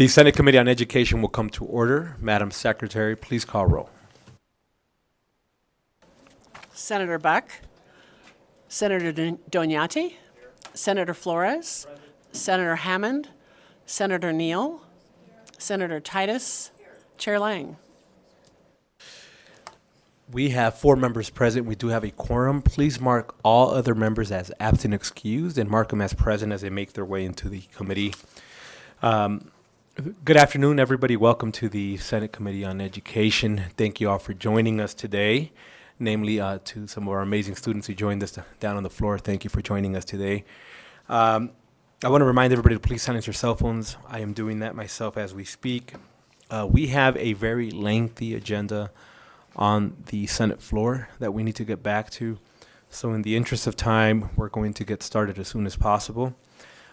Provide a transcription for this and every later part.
The Senate Committee on Education will come to order. Madam Secretary, please call roll. Senator Buck, Senator Doniati, Senator Flores, Senator Hammond, Senator Neal, Senator Titus, Chair Lang. We have 4 members present. We do have a quorum. Please mark all other members as absent excused and mark them as present as they make their way into the committee. Good afternoon, everybody. Welcome to the Senate Committee on Education. Thank you all for joining us today, namely to some of our amazing students who joined us down on the floor. Thank you for joining us today. I want to remind everybody to please silence your cell phones. I am doing that myself as we speak. We have a very lengthy agenda on the Senate floor that we need to get back to. So in the interest of time, we're going to get started as soon as possible.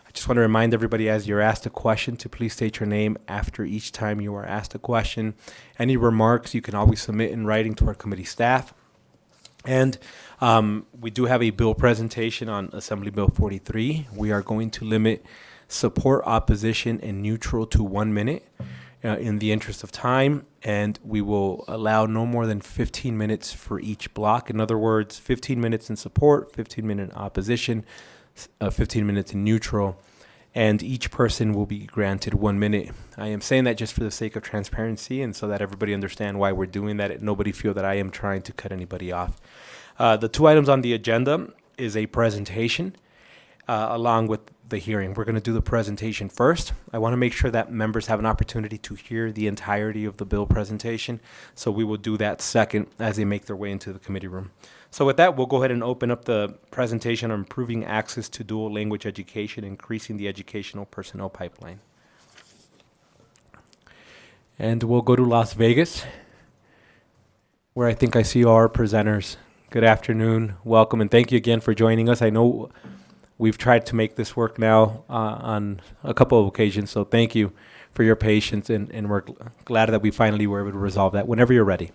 I just want to remind everybody as you're asked a question to please state your name after each time you are asked a question. Any remarks you can always submit in writing to our committee staff. And we do have a bill presentation on Assembly Bill 43. We are going to limit support, opposition, and neutral to 1 minute in the interest of time. And we will allow no more than 15 minutes for each block. In other words, 15 minutes in support, 15 minutes in opposition, 15 minutes in neutral, and each person will be granted 1 minute. I am saying that just for the sake of transparency and so that everybody understand why we're doing that. Nobody feel that I am trying to cut anybody off. The 2 items on the agenda is a presentation along with the hearing. We're going to do the presentation first. I want to make sure that members have an opportunity to hear the entirety of the bill presentation. So we will do that second as they make their way into the committee room. So with that, we'll go ahead and open up the presentation on improving access to dual language education, increasing the educational personnel pipeline. And we'll go to Las Vegas, where I think I see all our presenters. Good afternoon, welcome, and thank you again for joining us. I know we've tried to make this work now on a couple of occasions, so thank you for your patience, and we're glad that we finally were able to resolve that. Whenever you're ready.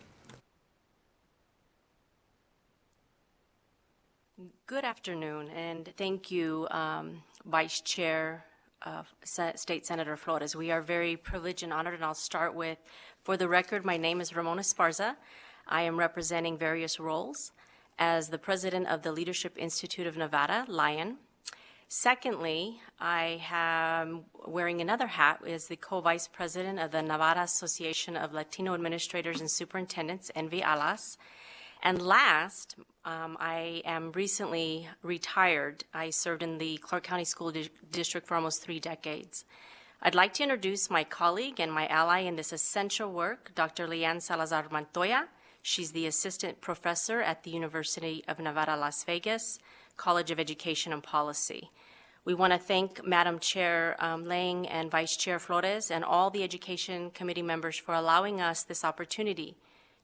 Good afternoon, and thank you, Vice Chair State Senator Flores. We are very privileged and honored, and I'll start with, for the record, my name is Ramona Esparza. I am representing various roles as the president of the Leadership Institute of Nevada, LION. Secondly, I am wearing another hat as the co-vice president of the Nevada Association of Latino Administrators and Superintendents, NV-ALAS. And last, I am recently retired. I served in the Clark County School District for almost 3 decades. I'd like to introduce my colleague and my ally in this essential work, Dr. Leanne Salazar Montoya. She's the assistant professor at the University of Nevada, Las Vegas, College of Education and Policy. We want to thank Madam Chair Lang and Vice Chair Flores and all the Education Committee members for allowing us this opportunity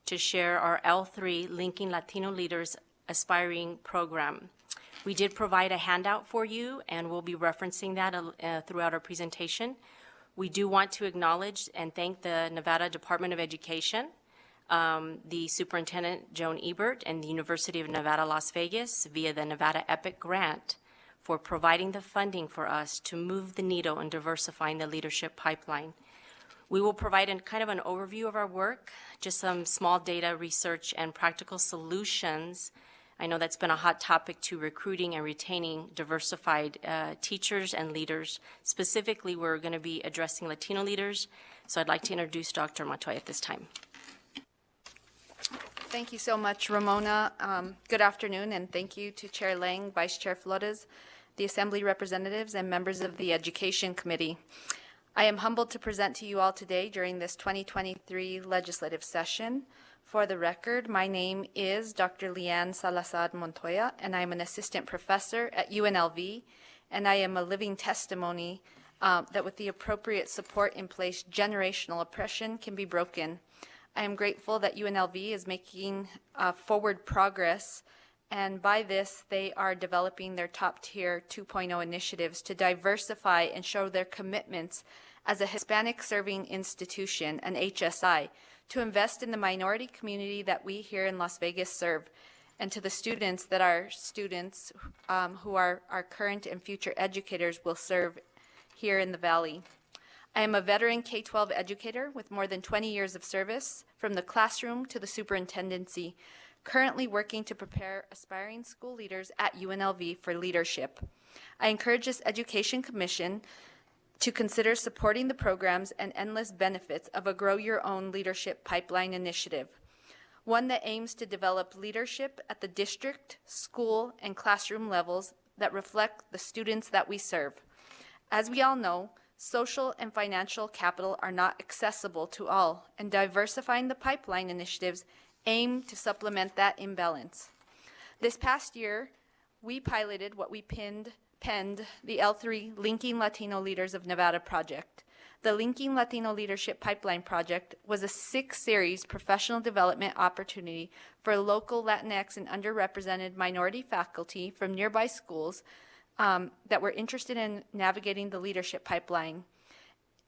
to share our L3 Linking Latino Leaders Aspiring program. We did provide a handout for you, and we'll be referencing that throughout our presentation. We do want to acknowledge and thank the Nevada Department of Education, the Superintendent Joan Ebert, and the University of Nevada, Las Vegas, via the Nevada EPIC grant, for providing the funding for us to move the needle in diversifying the leadership pipeline. We will provide kind of an overview of our work, just some small data research and practical solutions. I know that's been a hot topic to recruiting and retaining diversified teachers and leaders. Specifically, we're going to be addressing Latino leaders. So I'd like to introduce Dr. Montoya at this time. Thank you so much, Ramona. Good afternoon, and thank you to Chair Lang, Vice Chair Flores, the Assembly representatives, and members of the Education Committee. I am humbled to present to you all today during this 2023 legislative session. For the record, my name is Dr. Leanne Salazar Montoya, and I'm an assistant professor at UNLV, and I am a living testimony that with the appropriate support in place, generational oppression can be broken. I am grateful that UNLV is making forward progress, and by this, they are developing their top-tier 2.0 initiatives to diversify and show their commitments as a Hispanic-serving institution, an HSI, to invest in the minority community that we here in Las Vegas serve, and to the students that our students who are our current and future educators will serve here in the Valley. I am a veteran K-12 educator with more than 20 years of service, from the classroom to the superintendency, currently working to prepare aspiring school leaders at UNLV for leadership. I encourage this Education Commission to consider supporting the programs and endless benefits of a Grow Your Own Leadership Pipeline initiative, one that aims to develop leadership at the district, school, and classroom levels that reflect the students that we serve. As we all know, social and financial capital are not accessible to all, and diversifying the pipeline initiatives aim to supplement that imbalance. This past year, we piloted what we penned the L3 Linking Latino Leaders of Nevada project. The Linking Latino Leadership Pipeline project was a 6-series professional development opportunity for local Latinx and underrepresented minority faculty from nearby schools that were interested in navigating the leadership pipeline,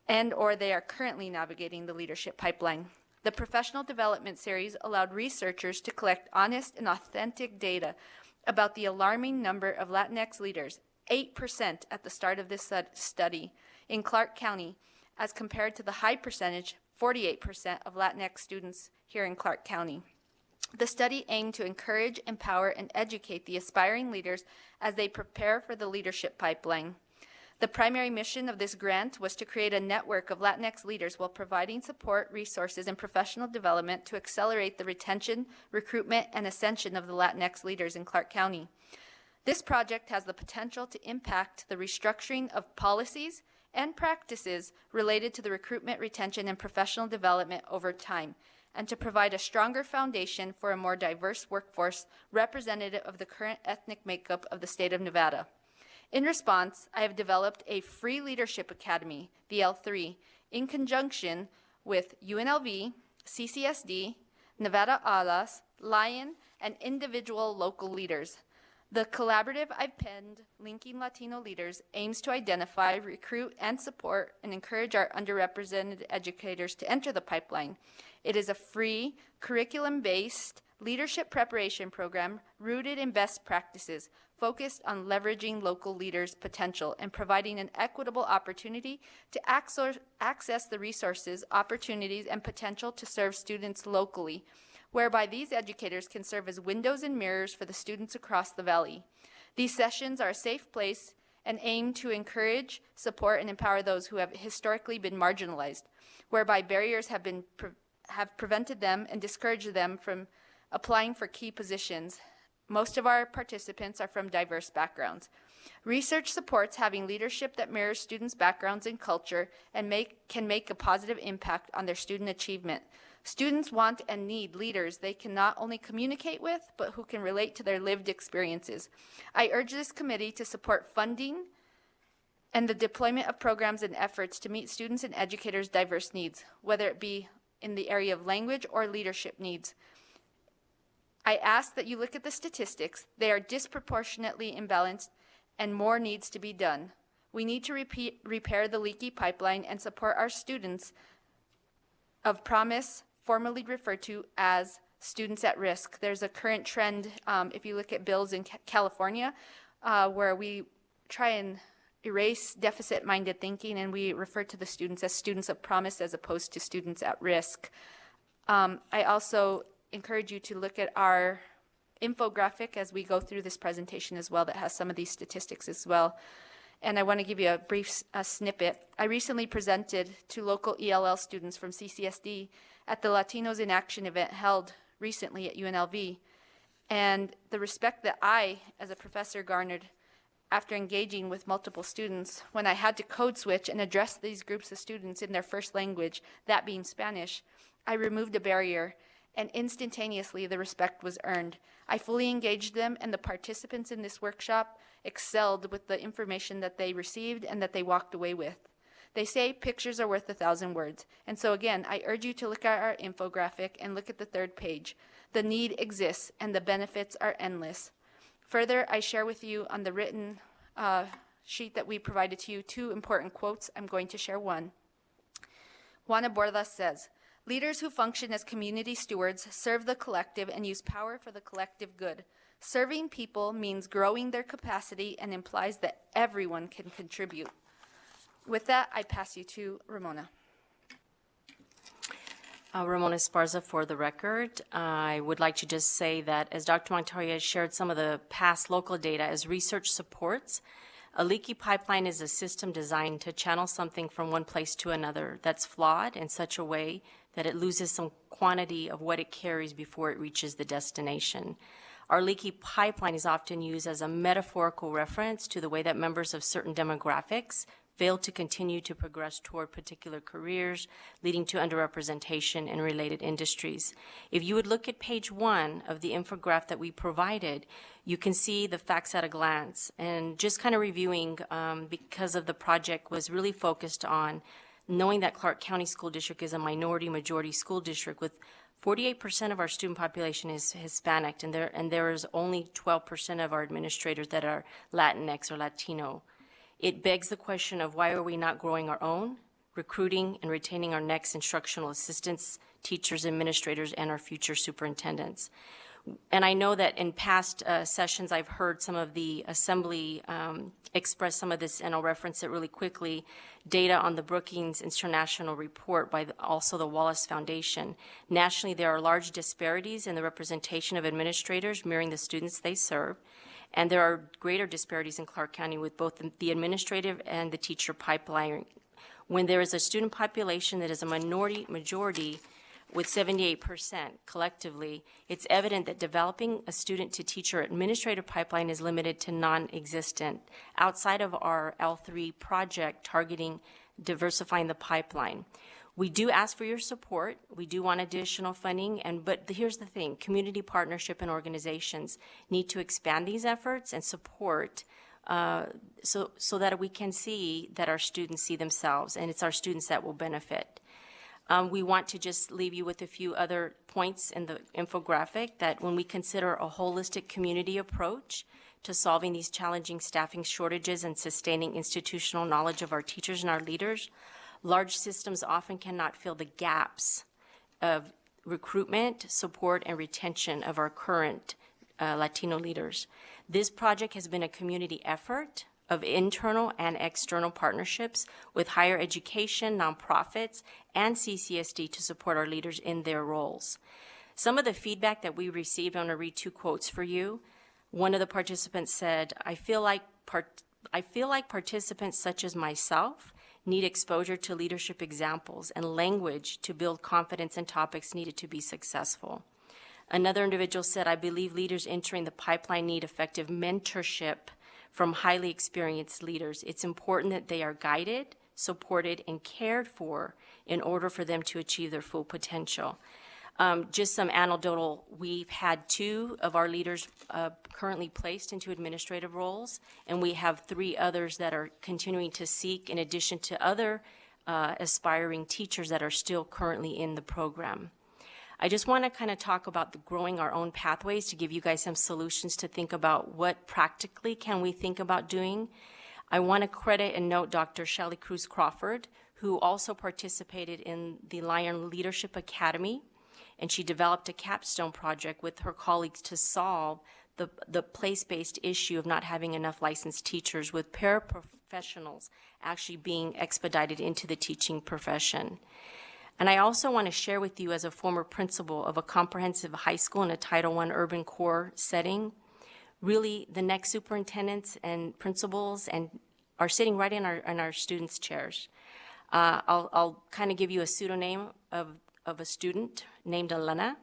and or they are currently navigating the leadership pipeline. The professional development series allowed researchers to collect honest and authentic data about the alarming number of Latinx leaders, 8% at the start of this study in Clark County, as compared to the high percentage, 48% of Latinx students here in Clark County. The study aimed to encourage, empower, and educate the aspiring leaders as they prepare for the leadership pipeline. The primary mission of this grant was to create a network of Latinx leaders while providing support, resources, and professional development to accelerate the retention, recruitment, and ascension of the Latinx leaders in Clark County. This project has the potential to impact the restructuring of policies and practices related to the recruitment, retention, and professional development over time, and to provide a stronger foundation for a more diverse workforce representative of the current ethnic makeup of the state of Nevada. In response, I have developed a free leadership academy, the L3, in conjunction with UNLV, CCSD, Nevada ALAS, Lion, and individual local leaders. The collaborative I've penned, Linking Latino Leaders, aims to identify, recruit, and support and encourage our underrepresented educators to enter the pipeline. It is a free, curriculum-based leadership preparation program rooted in best practices, focused on leveraging local leaders' potential and providing an equitable opportunity to access the resources, opportunities, and potential to serve students locally, whereby these educators can serve as windows and mirrors for the students across the valley. These sessions are a safe place and aim to encourage, support, and empower those who have historically been marginalized, whereby barriers have prevented them and discouraged them from applying for key positions. Most of our participants are from diverse backgrounds. Research supports having leadership that mirrors students' backgrounds and culture and can make a positive impact on their student achievement. Students want and need leaders they can not only communicate with, but who can relate to their lived experiences. I urge this committee to support funding and the deployment of programs and efforts to meet students and educators' diverse needs, whether it be in the area of language or leadership needs. I ask that you look at the statistics. They are disproportionately imbalanced and more needs to be done. We need to repair the leaky pipeline and support our students of promise, formerly referred to as students at risk. There's a current trend, if you look at bills in California, where we try and erase deficit-minded thinking, and we refer to the students as students of promise as opposed to students at risk. I also encourage you to look at our infographic as we go through this presentation as well that has some of these statistics as well. And I want to give you a brief snippet. I recently presented to local ELL students from CCSD at the Latinos in Action event held recently at UNLV. And the respect that I, as a professor, garnered after engaging with multiple students when I had to code switch and address these groups of students in their first language, that being Spanish, I removed a barrier, and instantaneously the respect was earned. I fully engaged them, and the participants in this workshop excelled with the information that they received and that they walked away with. They say pictures are worth 1,000 words. And so again, I urge you to look at our infographic and look at the third page. The need exists and the benefits are endless. Further, I share with you on the written sheet that we provided to you 2 important quotes. I'm going to share one. Juana Bordas says, "Leaders who function as community stewards serve the collective and use power for the collective good. Serving people means growing their capacity and implies that everyone can contribute." With that, I pass you to Ramona. Ramona Esparza for the record. I would like to just say that as Dr. Montoya shared some of the past local data as research supports, a leaky pipeline is a system designed to channel something from one place to another that's flawed in such a way that it loses some quantity of what it carries before it reaches the destination. Our leaky pipeline is often used as a metaphorical reference to the way that members of certain demographics fail to continue to progress toward particular careers, leading to underrepresentation in related industries. If you would look at page 1 of the infographic that we provided, you can see the facts at a glance. And just kind of reviewing, because of the project was really focused on knowing that Clark County School District is a minority-majority school district with 48% of our student population is Hispanic, and there is only 12% of our administrators that are Latinx or Latino. It begs the question of why are we not growing our own, recruiting and retaining our next instructional assistants, teachers, administrators, and our future superintendents. And I know that in past sessions, I've heard some of the assembly express some of this, and I'll reference it really quickly, data on the Brookings International Report by also the Wallace Foundation. Nationally, there are large disparities in the representation of administrators mirroring the students they serve. And there are greater disparities in Clark County with both the administrative and the teacher pipeline. When there is a student population that is a majority with 78% collectively, it's evident that developing a student to teacher administrative pipeline is limited to non-existent outside of our L3 project targeting diversifying the pipeline. We do ask for your support. We do want additional funding, but here's the thing, community partnership and organizations need to expand these efforts and support so that we can see that our students see themselves, and it's our students that will benefit. We want to just leave you with a few other points in the infographic that when we consider a holistic community approach to solving these challenging staffing shortages and sustaining institutional knowledge of our teachers and our leaders, large systems often cannot fill the gaps of recruitment, support, and retention of our current Latino leaders. This project has been a community effort of internal and external partnerships with higher education, nonprofits, and CCSD to support our leaders in their roles. Some of the feedback that we received, I'm going to read 2 quotes for you. One of the participants said, I feel like participants such as myself need exposure to leadership examples and language to build confidence in topics needed to be successful. Another individual said, I believe leaders entering the pipeline need effective mentorship from highly experienced leaders. It's important that they are guided, supported, and cared for in order for them to achieve their full potential. Just some anecdotal, we've had 2 of our leaders currently placed into administrative roles, and we have 3 others that are continuing to seek, in addition to other aspiring teachers that are still currently in the program. I just want to kind of talk about the growing our own pathways to give you guys some solutions to think about what practically can we think about doing. I want to credit and note Dr. Shelley Cruz Crawford, who also participated in the Lion Leadership Academy, and she developed a capstone project with her colleagues to solve the place-based issue of not having enough licensed teachers, with paraprofessionals actually being expedited into the teaching profession. And I also want to share with you, as a former principal of a comprehensive high school in a Title I urban core setting, really the next superintendents and principals are sitting right in our students' chairs. I'll kind of give you a pseudonym of a student named Elena.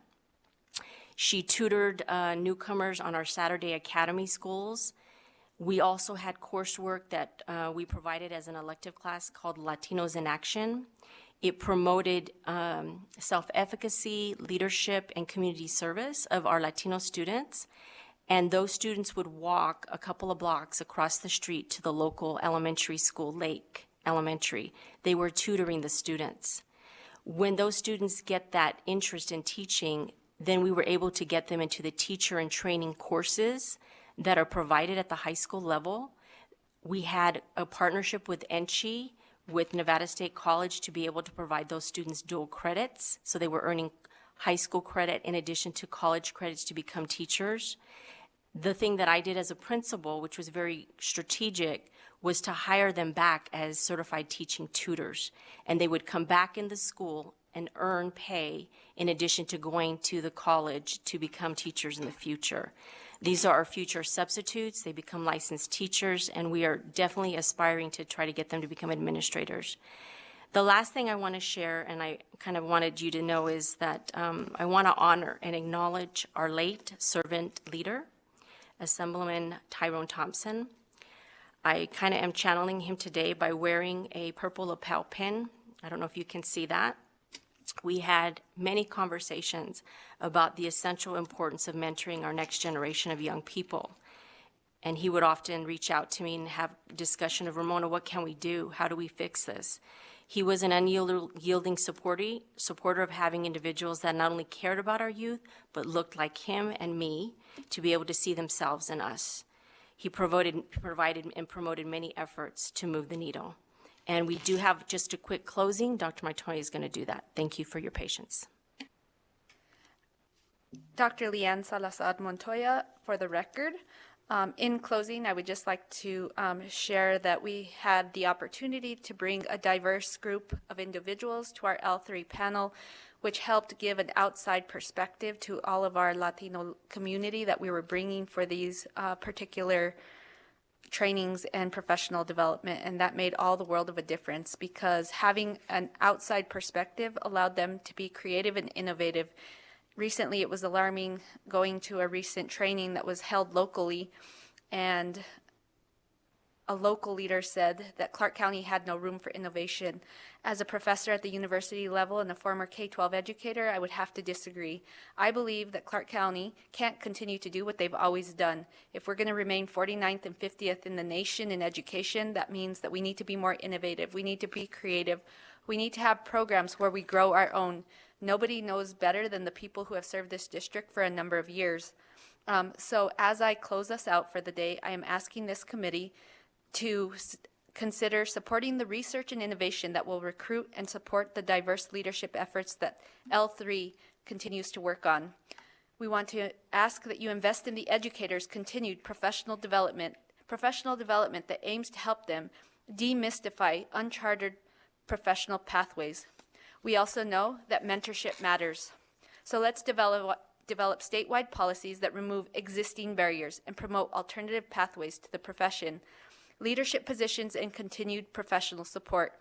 She tutored newcomers on our Saturday Academy schools. We also had coursework that we provided as an elective class called Latinos in Action. It promoted self-efficacy, leadership, and community service of our Latino students. And those students would walk a couple of blocks across the street to the local elementary school, Lake Elementary. They were tutoring the students. When those students get that interest in teaching, then we were able to get them into the teacher and training courses that are provided at the high school level. We had a partnership with ENCHI, with Nevada State College, to be able to provide those students dual credits. So they were earning high school credit in addition to college credits to become teachers. The thing that I did as a principal, which was very strategic, was to hire them back as certified teaching tutors. And they would come back in the school and earn pay in addition to going to the college to become teachers in the future. These are our future substitutes. They become licensed teachers, and we are definitely aspiring to try to get them to become administrators. The last thing I want to share, and I kind of wanted you to know, is that I want to honor and acknowledge our late servant leader, Assemblyman Tyrone Thompson. I kind of am channeling him today by wearing a purple lapel pin. I don't know if you can see that. We had many conversations about the essential importance of mentoring our next generation of young people. And he would often reach out to me and have discussion of, Ramona, what can we do? How do we fix this? He was an unyielding supporter of having individuals that not only cared about our youth, but looked like him and me to be able to see themselves in us. He provided and promoted many efforts to move the needle. And we do have just a quick closing. Dr. Montoya is going to do that. Thank you for your patience. Dr. Leanne Salazar Montoya, for the record. In closing, I would just like to share that we had the opportunity to bring a diverse group of individuals to our L3 panel, which helped give an outside perspective to all of our Latino community that we were bringing for these particular trainings and professional development, and that made all the world of a difference because having an outside perspective allowed them to be creative and innovative. Recently, it was alarming going to a recent training that was held locally, and a local leader said that Clark County had no room for innovation. As a professor at the university level and a former K-12 educator, I would have to disagree. I believe that Clark County can't continue to do what they've always done. If we're going to remain 49th and 50th in the nation in education, that means that we need to be more innovative. We need to be creative. We need to have programs where we grow our own. Nobody knows better than the people who have served this district for a number of years. So as I close us out for the day, I am asking this committee to consider supporting the research and innovation that will recruit and support the diverse leadership efforts that L3 continues to work on. We want to ask that you invest in the educators' continued professional development that aims to help them demystify uncharted professional pathways. We also know that mentorship matters. So let's develop statewide policies that remove existing barriers and promote alternative pathways to the profession, leadership positions, and continued professional support.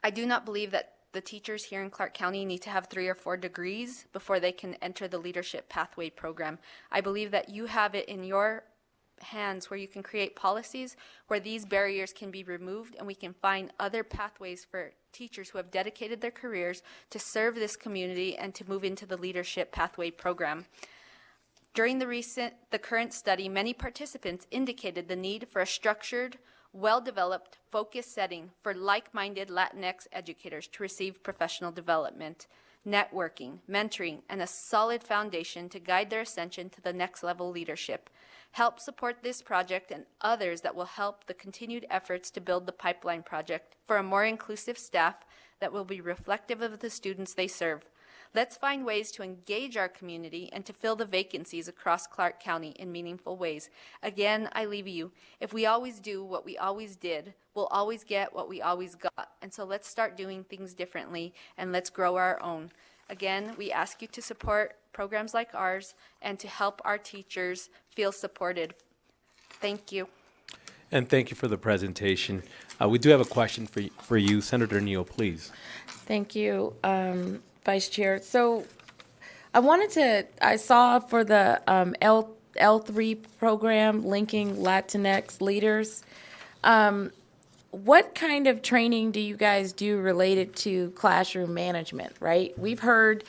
I do not believe that the teachers here in Clark County need to have 3 or 4 degrees before they can enter the leadership pathway program. I believe that you have it in your hands where you can create policies where these barriers can be removed and we can find other pathways for teachers who have dedicated their careers to serve this community and to move into the leadership pathway program. During the current study, many participants indicated the need for a structured, well-developed, focused setting for like-minded Latinx educators to receive professional development, networking, mentoring, and a solid foundation to guide their ascension to the next level leadership. Help support this project and others that will help the continued efforts to build the pipeline project for a more inclusive staff that will be reflective of the students they serve. Let's find ways to engage our community and to fill the vacancies across Clark County in meaningful ways. Again, I leave you. If we always do what we always did, we'll always get what we always got. And so let's start doing things differently and let's grow our own. Again, we ask you to support programs like ours and to help our teachers feel supported. Thank you. And thank you for the presentation. We do have a question for you. Senator Neal, please. Thank you, Vice Chair. So I saw for the L3 program linking Latinx leaders, what kind of training do you guys do related to classroom management, right? We've heard,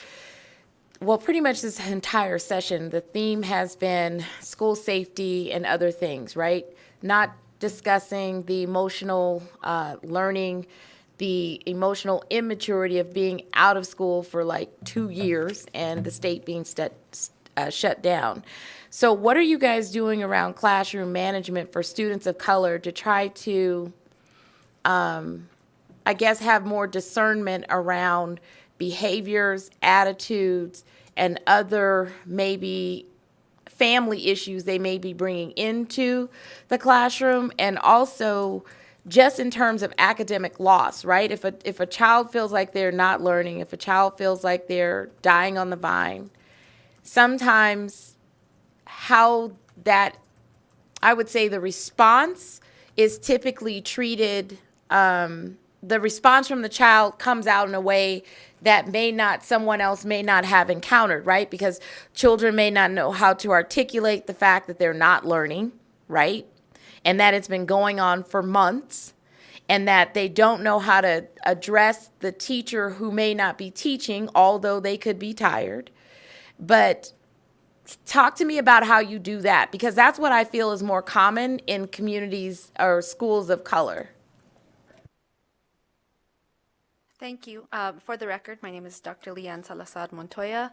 well, pretty much this entire session, the theme has been school safety and other things, right? Not discussing the emotional learning, the emotional immaturity of being out of school for like 2 years and the state being shut down. So what are you guys doing around classroom management for students of color to try to, I guess, have more discernment around behaviors, attitudes, and other maybe family issues they may be bringing into the classroom, and also just in terms of academic loss, right? If a child feels like they're not learning, if a child feels like they're dying on the vine, sometimes how that, I would say the response is typically treated, the response from the child comes out in a way that someone else may not have encountered, right? Because children may not know how to articulate the fact that they're not learning, right? And that it's been going on for months, and that they don't know how to address the teacher who may not be teaching, although they could be tired. But talk to me about how you do that, because that's what I feel is more common in communities or schools of color. Thank you. For the record, my name is Dr. Leanne Salazar Montoya.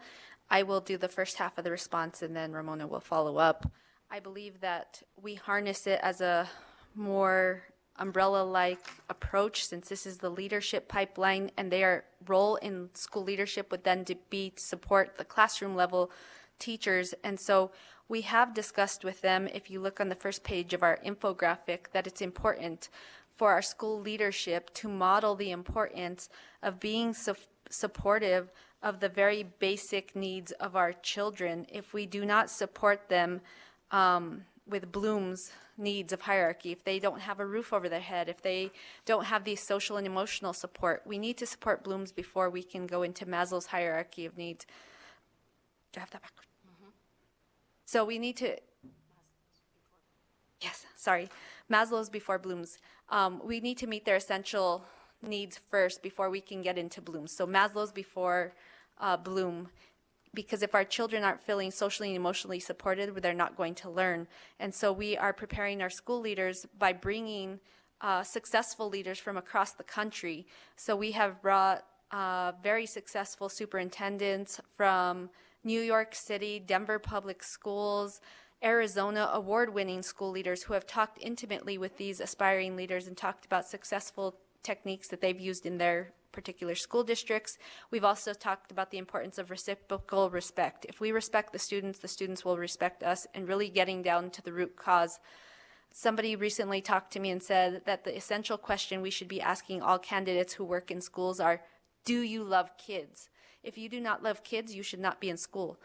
I will do the first half of the response, and then Ramona will follow up. I believe that we harness it as a more umbrella-like approach, since this is the leadership pipeline, and their role in school leadership would then be to support the classroom level teachers. And so we have discussed with them, if you look on the first page of our infographic, that it's important for our school leadership to model the importance of being supportive of the very basic needs of our children. If we do not support them with Bloom's needs of hierarchy, if they don't have a roof over their head, if they don't have the social and emotional support, we need to support Bloom's before we can go into Maslow's hierarchy of needs. Do I have that back? Mm-hmm. So we need to, yes, sorry, Maslow's before Bloom's. We need to meet their essential needs first before we can get into Bloom's. So Maslow's before Bloom, because if our children aren't feeling socially and emotionally supported, they're not going to learn. And so we are preparing our school leaders by bringing successful leaders from across the country. So we have brought very successful superintendents from New York City, Denver Public Schools, Arizona, award-winning school leaders who have talked intimately with these aspiring leaders and talked about successful techniques that they've used in their particular school districts. We've also talked about the importance of reciprocal respect. If we respect the students will respect us, and really getting down to the root cause. Somebody recently talked to me and said that the essential question we should be asking all candidates who work in schools are, do you love kids? If you do not love kids, you should not be in school.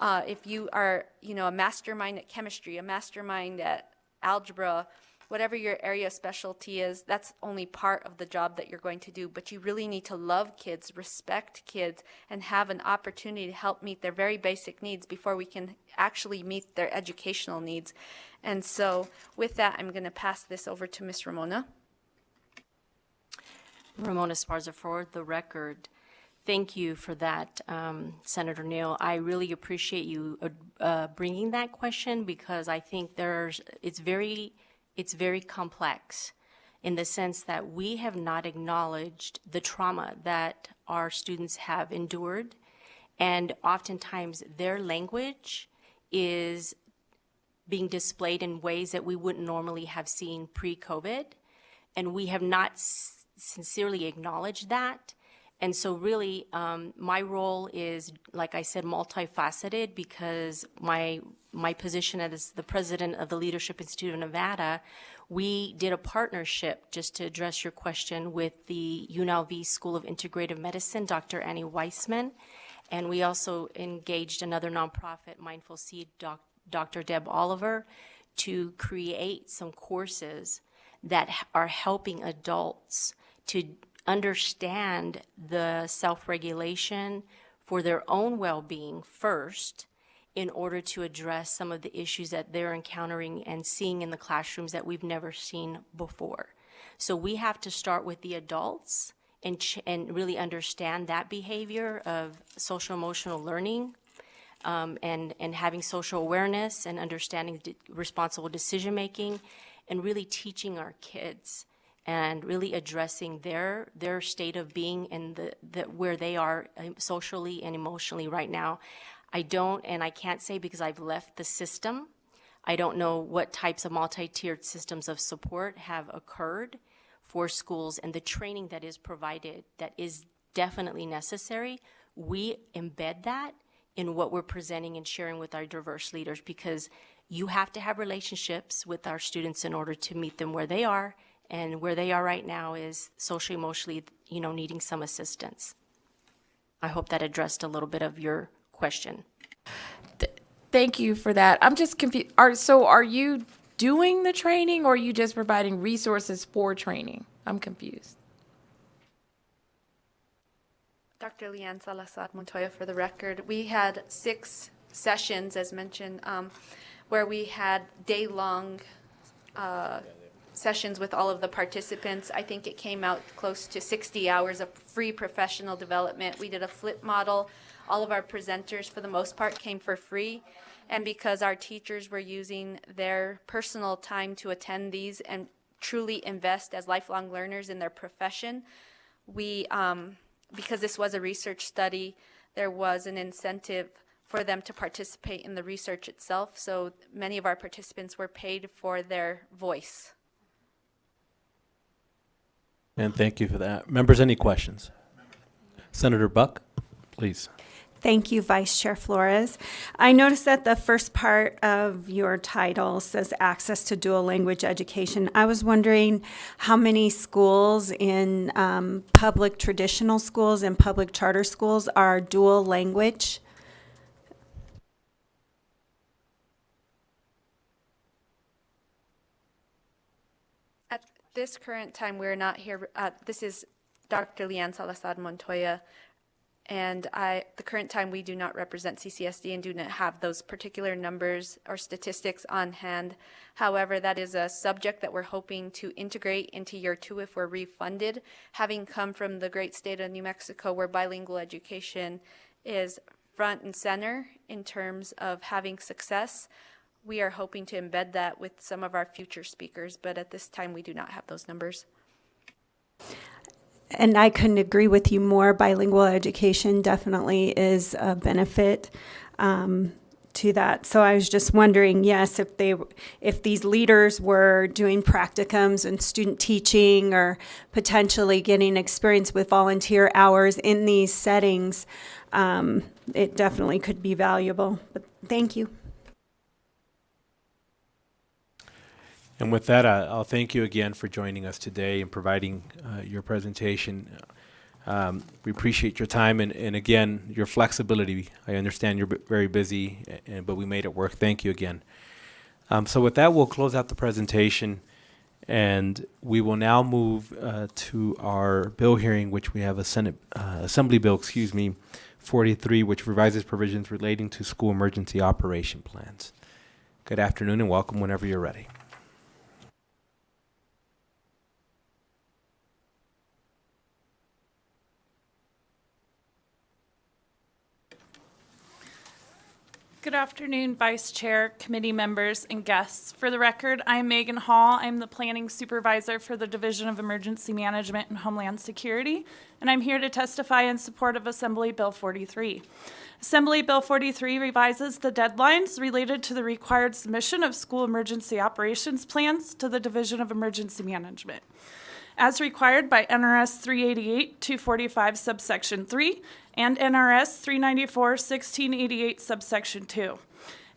If you are, a mastermind at chemistry, a mastermind at algebra, whatever your area of specialty is, that's only part of the job that you're going to do. But you really need to love kids, respect kids, and have an opportunity to help meet their very basic needs before we can actually meet their educational needs. And so with that, I'm going to pass this over to Ms. Ramona. Ramona Esparza, for the record. Thank you for that, Senator Neal. I really appreciate you bringing that question, because I think it's very complex in the sense that we have not acknowledged the trauma that our students have endured, and oftentimes their language is being displayed in ways that we wouldn't normally have seen pre-COVID, and we have not sincerely acknowledged that. And so really, my role is, like I said, multifaceted, because my position as the president of the Leadership Institute of Nevada, we did a partnership, just to address your question, with the UNLV School of Integrative Medicine, Dr. Annie Weissman, and we also engaged another nonprofit, Mindful Seed, Dr. Deb Oliver, to create some courses that are helping adults to understand the self-regulation for their own well-being first, in order to address some of the issues that they're encountering and seeing in the classrooms that we've never seen before. So we have to start with the adults and really understand that behavior of social emotional learning, and having social awareness and understanding responsible decision making, and really teaching our kids and really addressing their state of being and where they are socially and emotionally right now. I can't say, because I've left the system, I don't know what types of multi-tiered systems of support have occurred for schools, and the training that is provided that is definitely necessary. We embed that in what we're presenting and sharing with our diverse leaders, because you have to have relationships with our students in order to meet them where they are, and where they are right now is socially, emotionally, needing some assistance. I hope that addressed a little bit of your question. Thank you for that. I'm just confused. Are you doing the training, or are you just providing resources for training? I'm confused. Dr. Leanne Salazar Montoya for the record. We had 6 sessions, as mentioned, where we had day-long sessions with all of the participants. I think it came out close to 60 hours of free professional development. We did a flip model. All of our presenters, for the most part, came for free. And because our teachers were using their personal time to attend these and truly invest as lifelong learners in their profession, we, because this was a research study, there was an incentive for them to participate in the research itself. So many of our participants were paid for their voice. And thank you for that. Members, any questions? Senator Buck, please. Thank you, Vice Chair Flores. I noticed that the first part of your title says access to dual language education. I was wondering how many schools in public traditional schools and public charter schools are dual language? At this current time, we're not here. This is Dr. Leanne Salazar Montoya. And the current time, we do not represent CCSD and do not have those particular numbers or statistics on hand. However, that is a subject that we're hoping to integrate into year 2 if we're refunded. Having come from the great state of New Mexico, where bilingual education is front and center in terms of having success, we are hoping to embed that with some of our future speakers, but at this time, we do not have those numbers. And I couldn't agree with you more. Bilingual education definitely is a benefit to that. So I was just wondering, yes, if these leaders were doing practicums and student teaching, or potentially getting experience with volunteer hours in these settings, it definitely could be valuable. But thank you. And with that, I'll thank you again for joining us today and providing your presentation. We appreciate your time and again, your flexibility. I understand you're very busy, but we made it work. Thank you again. So with that, we'll close out the presentation, and we will now move to our bill hearing, which we have a Assembly Bill, 43, which revises provisions relating to school emergency operation plans. Good afternoon and welcome whenever you're ready. Good afternoon, Vice Chair, committee members, and guests. For the record, I'm Megan Hall. I'm the Planning Supervisor for the Division of Emergency Management and Homeland Security, and I'm here to testify in support of Assembly Bill 43. Assembly Bill 43 revises the deadlines related to the required submission of school emergency operations plans to the Division of Emergency Management. As required by NRS 388-245 subsection 3 and NRS 394-1688 subsection 2.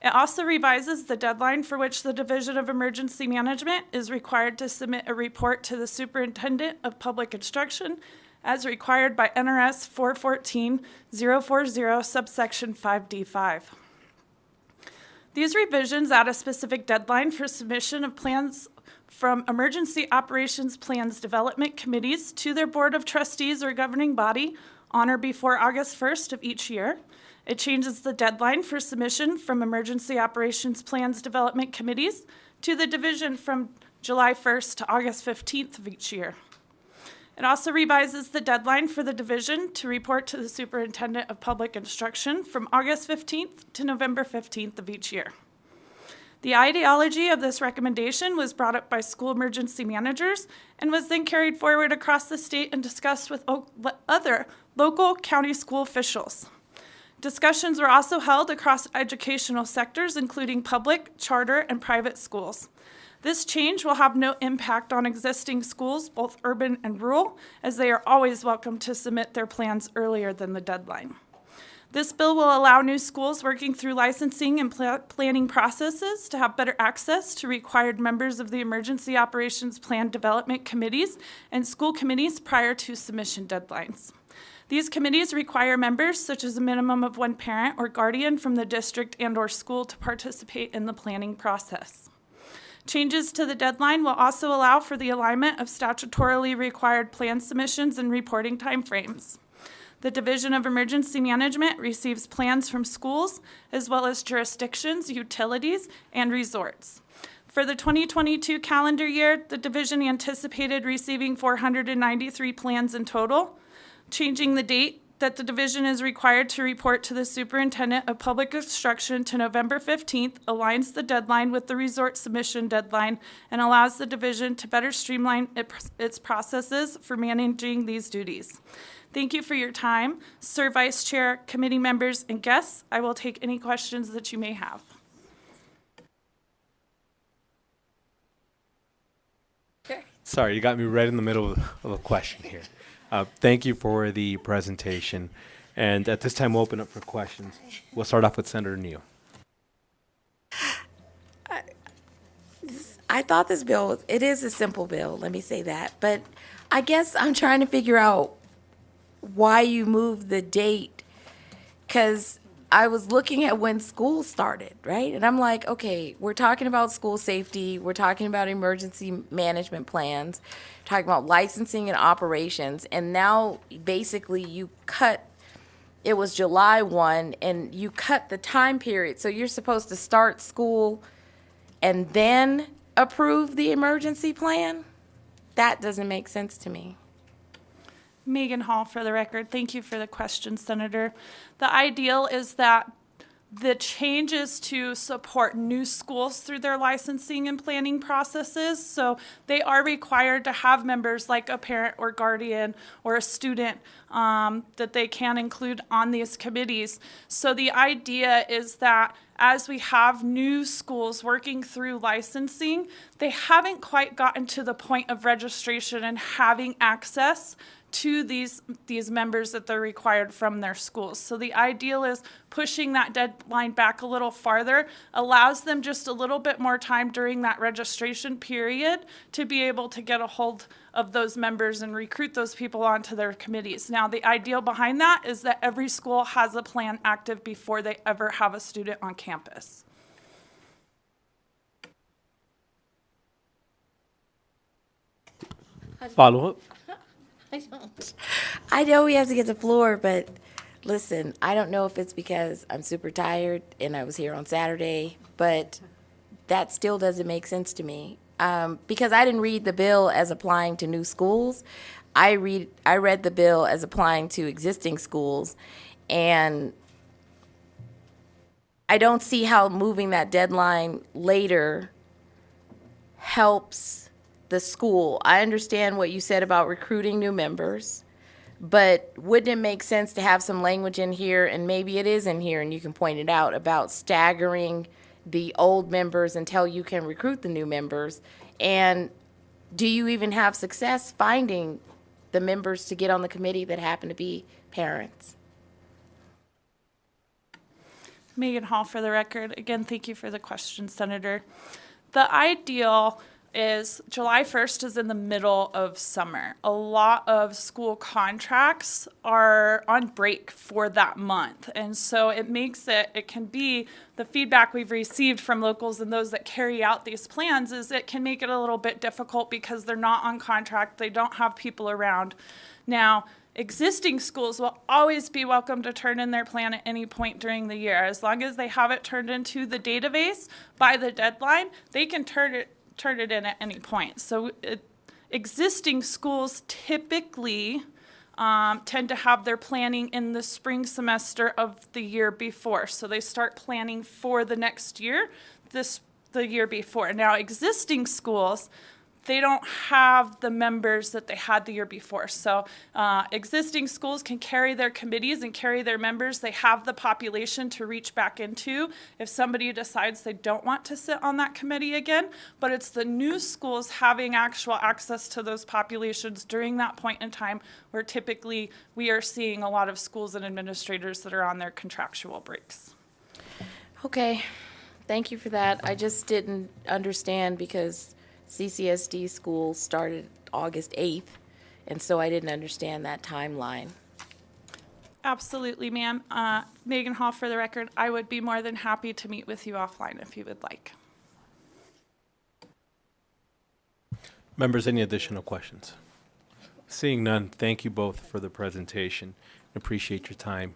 It also revises the deadline for which the Division of Emergency Management is required to submit a report to the Superintendent of Public Instruction as required by NRS 414-040 subsection 5D5. These revisions add a specific deadline for submission of plans from Emergency Operations Plans Development Committees to their Board of Trustees or governing body on or before August 1st of each year. It changes the deadline for submission from Emergency Operations Plans Development Committees to the division from July 1st to August 15th of each year. It also revises the deadline for the division to report to the Superintendent of Public Instruction from August 15th to November 15th of each year. The ideology of this recommendation was brought up by school emergency managers and was then carried forward across the state and discussed with other local county school officials. Discussions were also held across educational sectors, including public, charter, and private schools. This change will have no impact on existing schools, both urban and rural, as they are always welcome to submit their plans earlier than the deadline. This bill will allow new schools working through licensing and planning processes to have better access to required members of the Emergency Operations Plan Development Committees and school committees prior to submission deadlines. These committees require members, such as a minimum of one parent or guardian from the district and/or school, to participate in the planning process. Changes to the deadline will also allow for the alignment of statutorily required plan submissions and reporting timeframes. The Division of Emergency Management receives plans from schools as well as jurisdictions, utilities, and resorts. For the 2022 calendar year, the division anticipated receiving 493 plans in total. Changing the date that the division is required to report to the Superintendent of Public Instruction to November 15th aligns the deadline with the resort submission deadline and allows the division to better streamline its processes for managing these duties. Thank you for your time. Sir Vice Chair, committee members, and guests, I will take any questions that you may have. Sorry, you got me right in the middle of a question here. Thank you for the presentation. And at this time, we'll open up for questions. We'll start off with Senator Neal. I thought this bill, it is a simple bill, let me say that. But I guess I'm trying to figure out why you moved the date. Because I was looking at when school started, right? And I'm like, okay, we're talking about school safety, we're talking about emergency management plans, talking about licensing and operations, and now basically you cut, it was July 1, and you cut the time period. So you're supposed to start school and then approve the emergency plan? That doesn't make sense to me. Megan Hall for the record. Thank you for the question, Senator. The ideal is that the changes to support new schools through their licensing and planning processes. So they are required to have members like a parent or guardian or a student that they can include on these committees. So the idea is that as we have new schools working through licensing, they haven't quite gotten to the point of registration and having access to these members that they're required from their schools. So the ideal is pushing that deadline back a little farther, allows them just a little bit more time during that registration period to be able to get a hold of those members and recruit those people onto their committees. Now, the ideal behind that is that every school has a plan active before they ever have a student on campus. Follow up? I don't. I know we have to get the floor, but listen, I don't know if it's because I'm super tired and I was here on Saturday, but that still doesn't make sense to me. Because I didn't read the bill as applying to new schools. I read the bill as applying to existing schools, and I don't see how moving that deadline later helps the school. I understand what you said about recruiting new members, but wouldn't it make sense to have some language in here, and maybe it is in here and you can point it out, about staggering the old members until you can recruit the new members? And do you even have success finding the members to get on the committee that happen to be parents? Megan Hall for the record. Again, thank you for the question, Senator. The ideal is July 1st is in the middle of summer. A lot of school contracts are on break for that month. And so it makes it can be, the feedback we've received from locals and those that carry out these plans is it can make it a little bit difficult because they're not on contract, they don't have people around. Now, existing schools will always be welcome to turn in their plan at any point during the year. As long as they have it turned into the database by the deadline, they can turn it in at any point. So existing schools typically tend to have their planning in the spring semester of the year before. So they start planning for the next year, the year before. Now, existing schools, they don't have the members that they had the year before. So existing schools can carry their committees and carry their members. They have the population to reach back into if somebody decides they don't want to sit on that committee again. But it's the new schools having actual access to those populations during that point in time where typically we are seeing a lot of schools and administrators that are on their contractual breaks. Okay, thank you for that. I just didn't understand because CCSD school started August 8th, and so I didn't understand that timeline. Absolutely, ma'am. Megan Hall, for the record, I would be more than happy to meet with you offline if you would like. Members, any additional questions? Seeing none, thank you both for the presentation. Appreciate your time.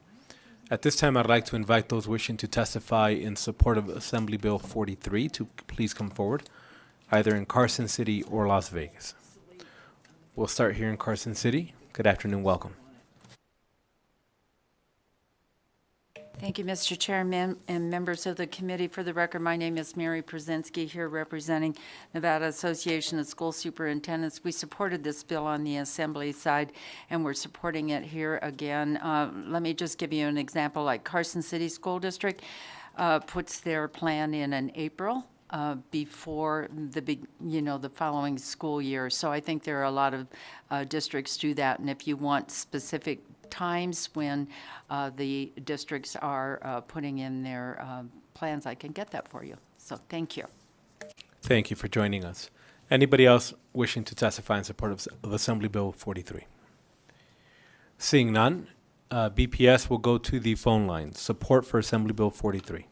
At this time, I'd like to invite those wishing to testify in support of Assembly Bill 43 to please come forward, either in Carson City or Las Vegas. We'll start here in Carson City. Good afternoon, welcome. Thank you, Mr. Chairman and members of the committee. For the record, my name is Mary Przenski, here representing Nevada Association of School Superintendents. We supported this bill on the Assembly side, and we're supporting it here again. Let me just give you an example, like Carson City School District puts their plan in April. Before the following school year. So I think there are a lot of districts do that. And if you want specific times when the districts are putting in their plans, I can get that for you. So thank you. Thank you for joining us. Anybody else wishing to testify in support of Assembly Bill 43? Seeing none, BPS will go to the phone line. Support for Assembly Bill 43.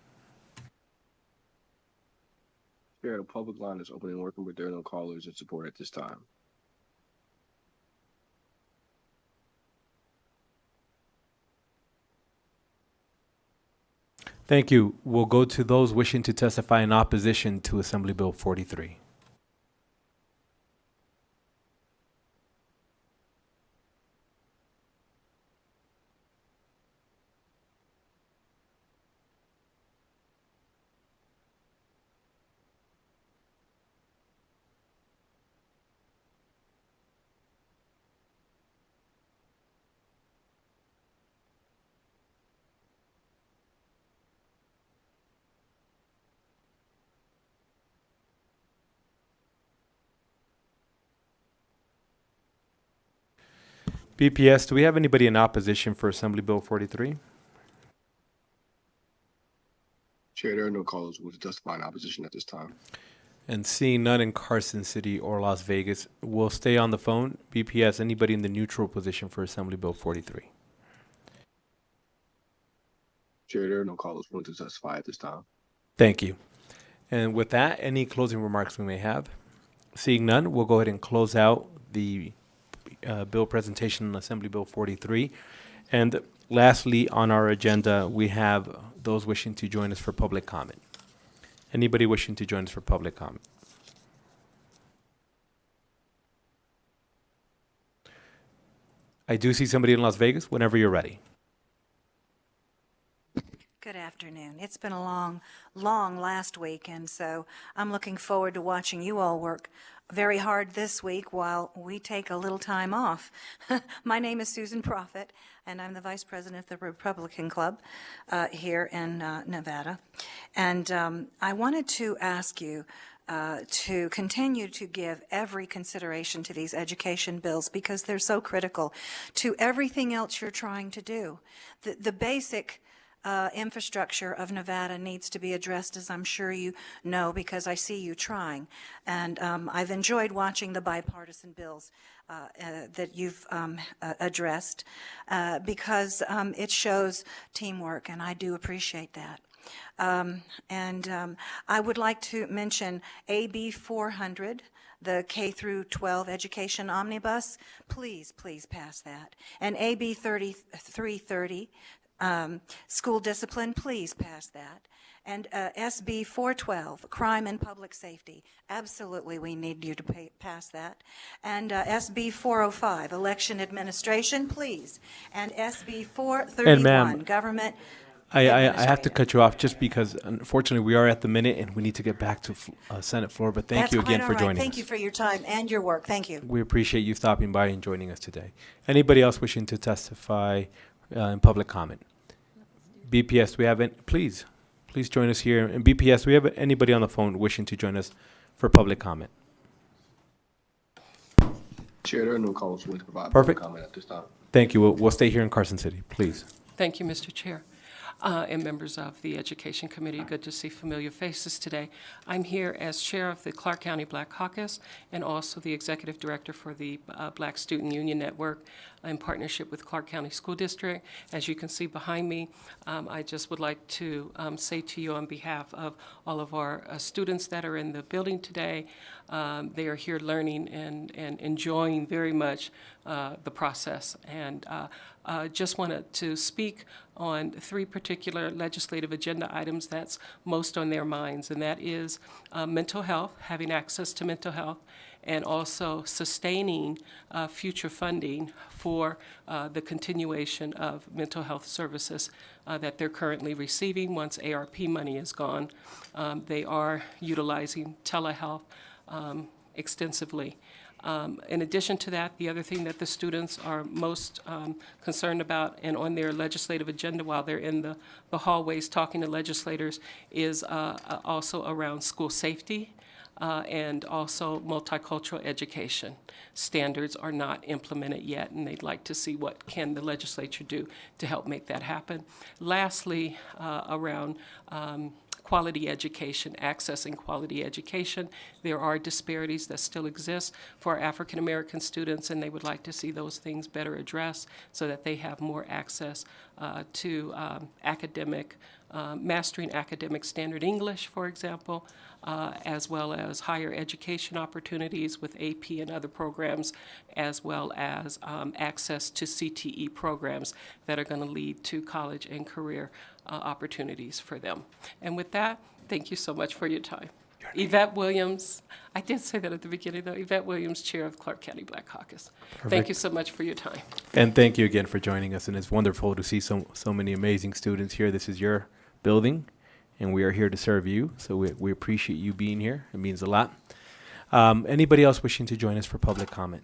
Chair, the public line is open and working, but there are no callers in support at this time. Thank you. We'll go to those wishing to testify in opposition to Assembly Bill 43. BPS, do we have anybody in opposition for Assembly Bill 43? Chair, there are no callers who will testify in opposition at this time. And seeing none in Carson City or Las Vegas, we'll stay on the phone. BPS, anybody in the neutral position for Assembly Bill 43? Chair, there are no callers willing to testify at this time. Thank you. And with that, any closing remarks we may have? Seeing none, we'll go ahead and close out the bill presentation on Assembly Bill 43. And lastly, on our agenda, we have those wishing to join us for public comment. Anybody wishing to join us for public comment? I do see somebody in Las Vegas. Whenever you're ready. Good afternoon. It's been a long last week, and so I'm looking forward to watching you all work very hard this week while we take a little time off. My name is Susan Prophet, and I'm the Vice President of the Republican Club here in Nevada. And I wanted to ask you to continue to give every consideration to these education bills because they're so critical to everything else you're trying to do. The basic infrastructure of Nevada needs to be addressed, as I'm sure you know, because I see you trying. And I've enjoyed watching the bipartisan bills that you've addressed because it shows teamwork, and I do appreciate that. I would like to mention AB 400, the K through 12 education omnibus. Please pass that. And AB 330, school discipline, please pass that. And SB 412, crime and public safety, absolutely we need you to pass that. And SB 405, election administration, please. And SB 431, government. I have to cut you off just because unfortunately we are at the minute and we need to get back to Senate floor. But thank you again for joining us. Thank you for your time and your work. Thank you. We appreciate you stopping by and joining us today. Anybody else wishing to testify in public comment? BPS, we have it. Please join us here. And BPS, we have anybody on the phone wishing to join us for public comment? Chair, there are no calls to provide Perfect. public comment at this time. Thank you. We'll stay here in Carson City, please. Thank you, Mr. Chair, and members of the Education Committee. Good to see familiar faces today. I'm here as Chair of the Clark County Black Caucus and also the Executive Director for the Black Student Union Network in partnership with Clark County School District. As you can see behind me, I just would like to say to you on behalf of all of our students that are in the building today, they are here learning and enjoying very much the process. And just wanted to speak on 3 particular legislative agenda items that's most on their minds, and that is mental health, having access to mental health, and also sustaining future funding for the continuation of mental health services that they're currently receiving once ARP money is gone. They are utilizing telehealth extensively. In addition to that, the other thing that the students are most concerned about and on their legislative agenda while they're in the hallways talking to legislators is also around school safety and also multicultural education. Standards are not implemented yet, and they'd like to see what can the legislature do to help make that happen. Lastly, around quality education, accessing quality education. There are disparities that still exist for African American students, and they would like to see those things better addressed so that they have more access to mastering academic standard English, for example, as well as higher education opportunities with AP and other programs, as well as access to CTE programs that are going to lead to college and career opportunities for them. And with that, thank you so much for your time. Yvette Williams, I did say that at the beginning though, Yvette Williams, Chair of Clark County Black Caucus. Perfect. Thank you so much for your time. And thank you again for joining us. And it's wonderful to see so many amazing students here. This is your building, and we are here to serve you. So we appreciate you being here. It means a lot. Anybody else wishing to join us for public comment?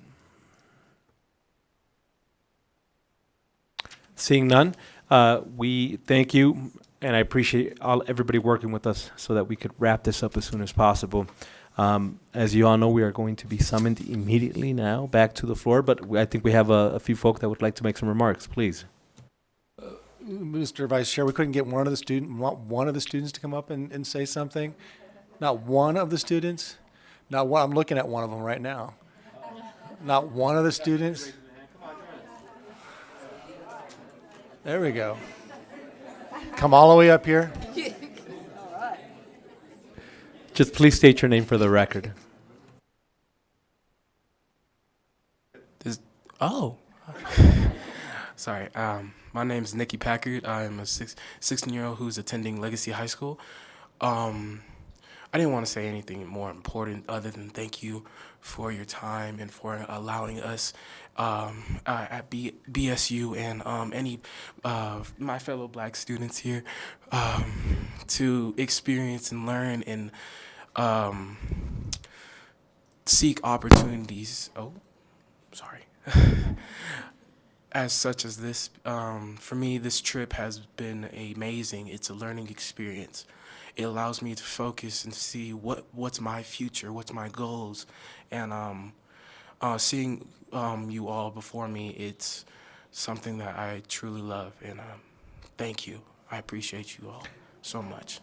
Seeing none, we thank you, and I appreciate everybody working with us so that we could wrap this up as soon as possible. As you all know, we are going to be summoned immediately now back to the floor, but I think we have a few folk that would like to make some remarks. Please. Mr. Vice Chair, we couldn't get one of the students to come up and say something. Not one of the students. Not one. I'm looking at one of them right now. Not one of the students. There we go. Come all the way up here. Just please state your name for the record. Sorry. My name is Nikki Packard. I am a 16-year-old who's attending Legacy High School. I didn't want to say anything more important other than thank you for your time and for allowing us at BSU and any my fellow black students here to experience and learn and seek opportunities. Oh, sorry. As such as this, for me, this trip has been amazing. It's a learning experience. It allows me to focus and see what's my future, what's my goals, and seeing you all before me, it's something that I truly love, and thank you. I appreciate you all so much.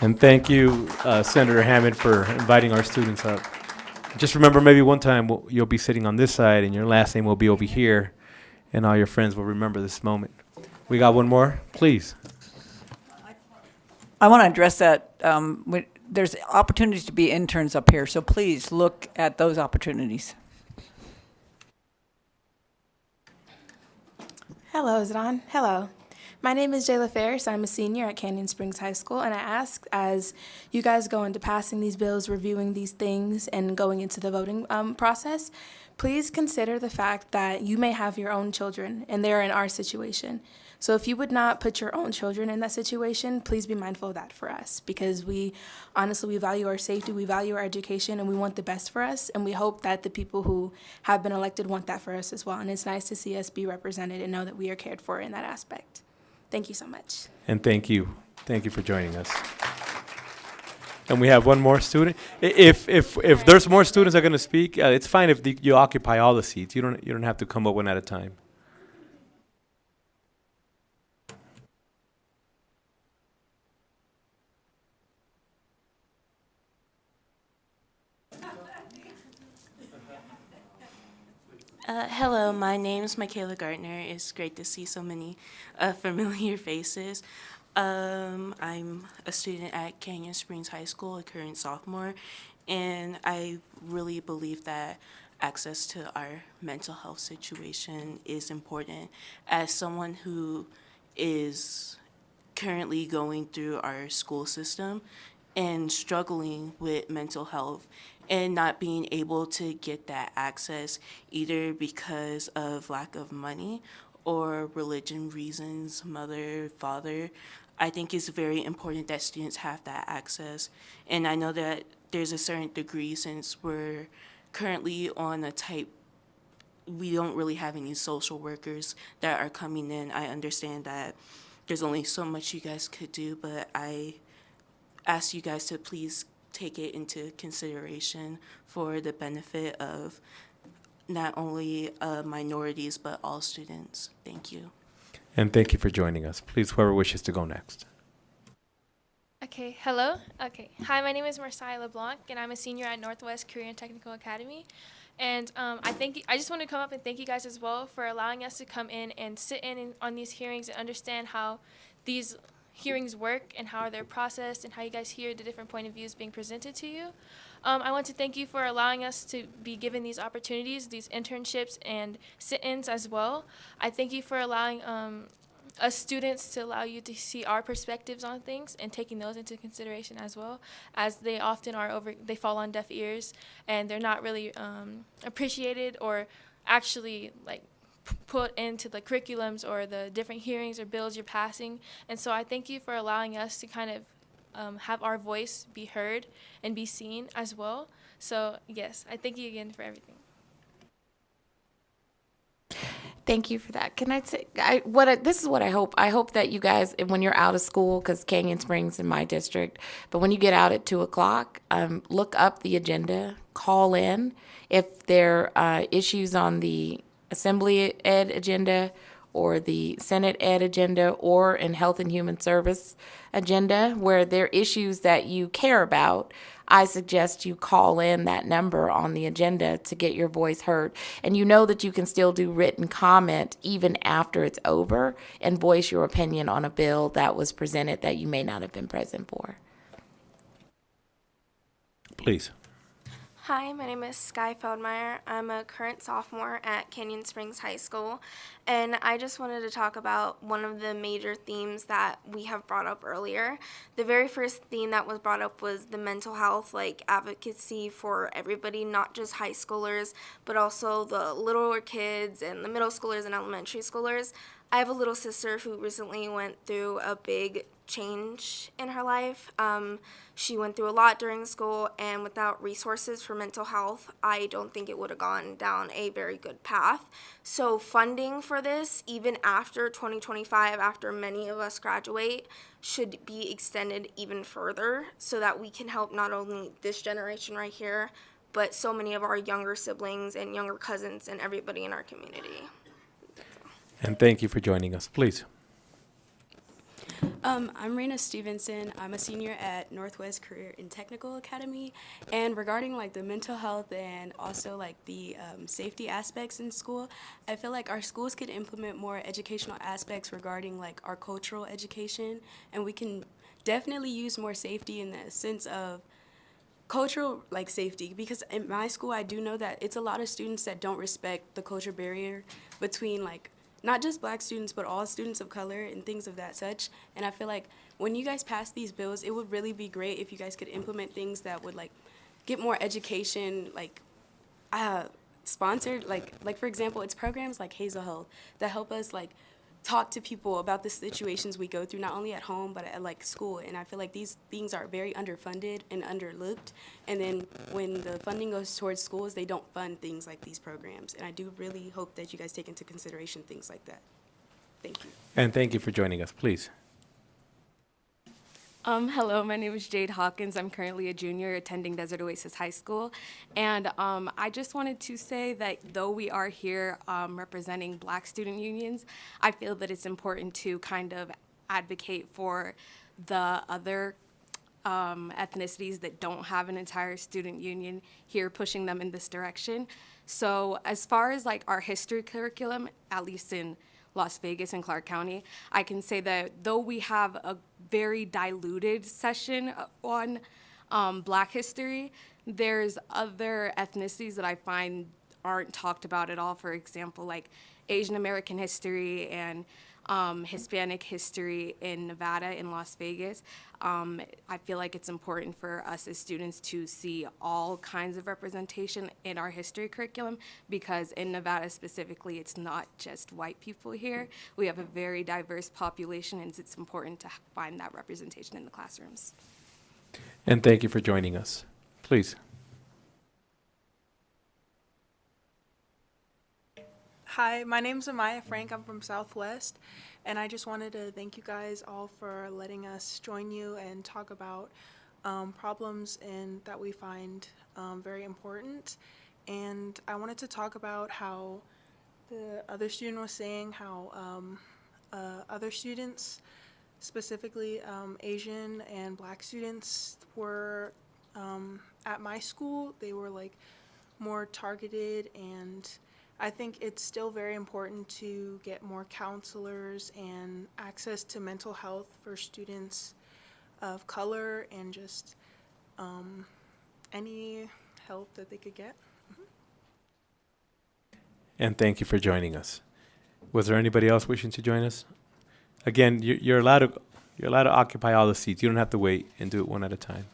And thank you, Senator Hammond, for inviting our students up. Just remember, maybe one time you'll be sitting on this side and your last name will be over here, and all your friends will remember this moment. We got one more, please. I want to address that. There's opportunities to be interns up here, so please look at those opportunities. Hello, is it on? Hello. My name is Jayla Ferris. I'm a senior at Canyon Springs High School, and I ask, as you guys go into passing these bills, reviewing these things, and going into the voting process, please consider the fact that you may have your own children, and they're in our situation. So if you would not put your own children in that situation, please be mindful of that for us, because we value our safety, we value our education, and we want the best for us, and we hope that the people who have been elected want that for us as well. And it's nice to see us be represented and know that we are cared for in that aspect. Thank you so much. And thank you. Thank you for joining us. And we have one more student. If there's more students that are going to speak, it's fine if you occupy all the seats. You don't have to come up one at a time. Hello, my name is Michaela Gardner. It's great to see so many familiar faces. I'm a student at Canyon Springs High School, a current sophomore, and I really believe that access to our mental health situation is important. As someone who is currently going through our school system and struggling with mental health and not being able to get that access either because of lack of money or religion reasons, mother, father, I think it's very important that students have that access. And I know that there's a certain degree, since we're currently on a type, we don't really have any social workers that are coming in. I understand that there's only so much you guys could do, but I ask you guys to please take it into consideration for the benefit of not only minorities, but all students. Thank you. And thank you for joining us. Please, whoever wishes to go next. Okay, hello. Okay, hi, my name is Marcia LeBlanc, and I'm a senior at Northwest Korean Technical Academy. And I just want to come up and thank you guys as well for allowing us to come in and sit in on these hearings and understand how these hearings work and how they're processed and how you guys hear the different point of views being presented to you. I want to thank you for allowing us to be given these opportunities, these internships and sit-ins as well. I thank you for allowing us students to allow you to see our perspectives on things and taking those into consideration as well, as they often they fall on deaf ears and they're not really appreciated or actually put into the curriculums or the different hearings or bills you're passing. And so I thank you for allowing us to kind of have our voice be heard and be seen as well. So yes, I thank you again for everything. Thank you for that. Can I say, this is what I hope. I hope that you guys, when you're out of school, because Canyon Springs in my district, but when you get out at 2:00, look up the agenda, call in. If there are issues on the Assembly Ed agenda or the Senate Ed agenda or in Health and Human Service agenda where there are issues that you care about, I suggest you call in that number on the agenda to get your voice heard. And you know that you can still do written comment even after it's over and voice your opinion on a bill that was presented that you may not have been present for. Please. Hi, my name is Sky Feldmeyer. I'm a current sophomore at Canyon Springs High School, and I just wanted to talk about one of the major themes that we have brought up earlier. The very first theme that was brought up was the mental health, advocacy for everybody, not just high schoolers, but also the littler kids and the middle schoolers and elementary schoolers. I have a little sister who recently went through a big change in her life. She went through a lot during school, and without resources for mental health, I don't think it would have gone down a very good path. So funding for this, even after 2025, after many of us graduate, should be extended even further so that we can help not only this generation right here, but so many of our younger siblings and younger cousins and everybody in our community. And thank you for joining us. Please. I'm Rena Stevenson. I'm a senior at Northwest Career and Technical Academy. And regarding the mental health and also the safety aspects in school, I feel like our schools could implement more educational aspects regarding our cultural education. And we can definitely use more safety in the sense of cultural safety, because in my school I do know that it's a lot of students that don't respect the culture barrier between not just black students, but all students of color and things of that such. And I feel like when you guys pass these bills, it would really be great if you guys could implement things that would like get more education, like sponsored, like for example, it's programs like Hazel Health that help us like talk to people about the situations we go through, not only at home, but at like school. And I feel like these things are very underfunded and underlooked. And then when the funding goes towards schools, they don't fund things like these programs. And I do really hope that you guys take into consideration things like that. Thank you. And thank you for joining us, please. Hello, my name is Jade Hawkins. I'm currently a junior attending Desert Oasis High School. And I just wanted to say that though we are here representing black student unions, I feel that it's important to kind of advocate for the other ethnicities that don't have an entire student union here, pushing them in this direction. So as far as like our history curriculum, at least in Las Vegas and Clark County, I can say that though we have a very diluted session on Black history, there's other ethnicities that I find aren't talked about at all. For example, like Asian American history and Hispanic history in Nevada and Las Vegas. I feel like it's important for us as students to see all kinds of representation in our history curriculum, because in Nevada specifically, it's not just white people here. We have a very diverse population, and it's important to find that representation in the classrooms. And thank you for joining us. Please. Hi, my name's Amaya Frank. I'm from Southwest, and I just wanted to thank you guys all for letting us join you and talk about problems that we find very important. And I wanted to talk about how the other student was saying how other students, specifically Asian and Black students, were at my school. They were like more targeted, and I think it's still very important to get more counselors and access to mental health for students of color, and just any help that they could get. And thank you for joining us. Was there anybody else wishing to join us? Again, you're allowed to occupy all the seats. You don't have to wait, and do it one at a time.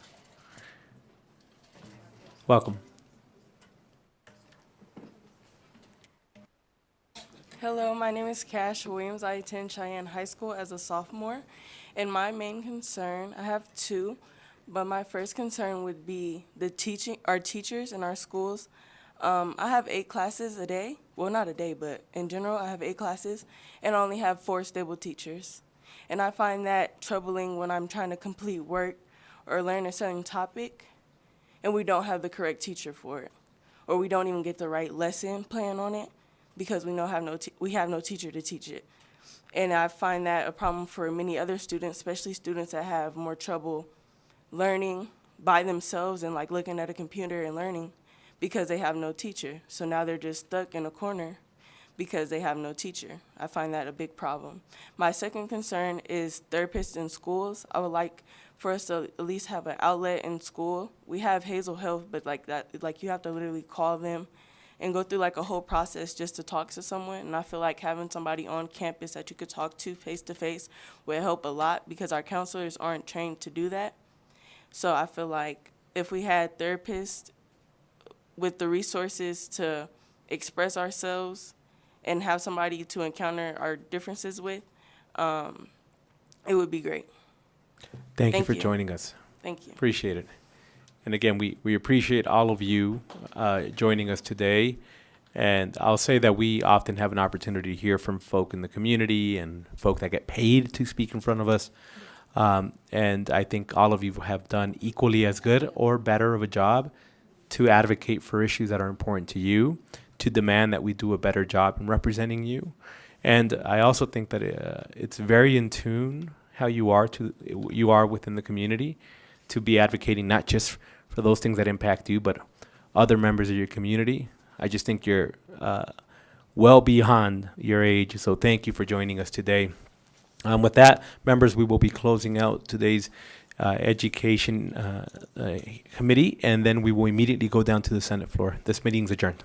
Welcome. Hello, my name is Cash Williams. I attend Cheyenne High School as a sophomore. And my main concern, I have two, but my first concern would be our teachers in our schools. I have 8 classes a day. Well, not a day, but in general, I have 8 classes, and I only have 4 stable teachers. And I find that troubling when I'm trying to complete work or learn a certain topic, and we don't have the correct teacher for it, or we don't even get the right lesson plan on it, because we have no teacher to teach it. And I find that a problem for many other students, especially students that have more trouble learning by themselves and like looking at a computer and learning, because they have no teacher. So now they're just stuck in a corner because they have no teacher. I find that a big problem. My second concern is therapists in schools. I would like for us to at least have an outlet in school. We have Hazel Health, but like you have to literally call them and go through like a whole process just to talk to someone. And I feel like having somebody on campus that you could talk to face would help a lot, because our counselors aren't trained to do that. So I feel like if we had therapists with the resources to express ourselves and have somebody to encounter our differences with, it would be great. Thank you for joining us. Thank you. Appreciate it. And again, we appreciate all of you joining us today. And I'll say that we often have an opportunity to hear from folk in the community and folk that get paid to speak in front of us. And I think all of you have done equally as good or better of a job to advocate for issues that are important to you, to demand that we do a better job in representing you. And I also think that it's very in tune how you are within the community, to be advocating not just for those things that impact you, but other members of your community. I just think you're well beyond your age. So thank you for joining us today. With that, members, we will be closing out today's Education Committee, and then we will immediately go down to the Senate floor. This meeting is adjourned.